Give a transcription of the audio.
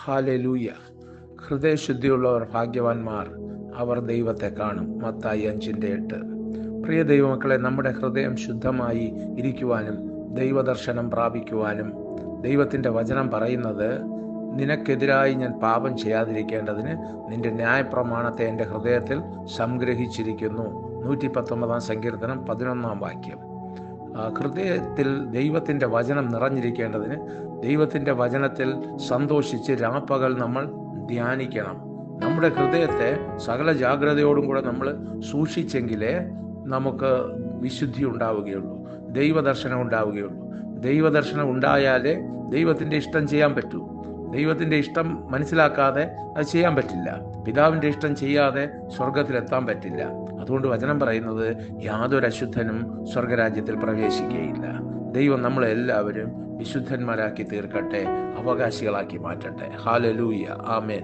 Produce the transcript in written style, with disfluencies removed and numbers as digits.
Hallelujah. ഹൃദയശുദ്ധിയുള്ളവർ ഭാഗ്യവാന്മാർ, അവർ ദൈവത്തെ കാണും. മത്തായി 5:8. പ്രിയ ദൈവമക്കളെ, നമ്മുടെ ഹൃദയം ശുദ്ധമായി ഇരിക്കുവാനും ദൈവദർശനം പ്രാപിക്കുവാനും ദൈവത്തിൻ്റെ വചനം പറയുന്നത്, നിനക്കെതിരായി ഞാൻ പാപം ചെയ്യാതിരിക്കേണ്ടതിന് നിന്റെ ന്യായപ്രമാണത്തെ എൻ്റെ ഹൃദയത്തിൽ സംഗ്രഹിച്ചിരിക്കുന്നു. 119 സങ്കീർത്തനം 11 വാക്യം. ഹൃദയത്തിൽ ദൈവത്തിൻ്റെ വചനം നിറഞ്ഞിരിക്കേണ്ടതിന് ദൈവത്തിൻ്റെ വചനത്തിൽ സന്തോഷിച്ച് രാപ്പകൽ നമ്മൾ ധ്യാനിക്കണം. നമ്മുടെ ഹൃദയത്തെ സകല ജാഗ്രതയോടും കൂടെ നമ്മൾ സൂക്ഷിച്ചെങ്കിലേ നമുക്ക് വിശുദ്ധി ഉണ്ടാവുകയുള്ളൂ, ദൈവദർശനം ഉണ്ടാവുകയുള്ളൂ. ദൈവദർശനം ഉണ്ടായാലേ ദൈവത്തിൻ്റെ ഇഷ്ടം ചെയ്യാൻ പറ്റൂ. ദൈവത്തിൻ്റെ ഇഷ്ടം മനസ്സിലാക്കാതെ അത് ചെയ്യാൻ പറ്റില്ല. പിതാവിൻ്റെ ഇഷ്ടം ചെയ്യാതെ സ്വർഗത്തിലെത്താൻ പറ്റില്ല. അതുകൊണ്ട് വചനം പറയുന്നത്, യാതൊരു അശുദ്ധനും സ്വർഗരാജ്യത്തിൽ പ്രവേശിക്കുകയില്ല. ദൈവം നമ്മളെല്ലാവരും വിശുദ്ധന്മാരാക്കി തീർക്കട്ടെ, അവകാശികളാക്കി മാറ്റട്ടെ. ഹല്ലേലൂയ. ആമേൻ.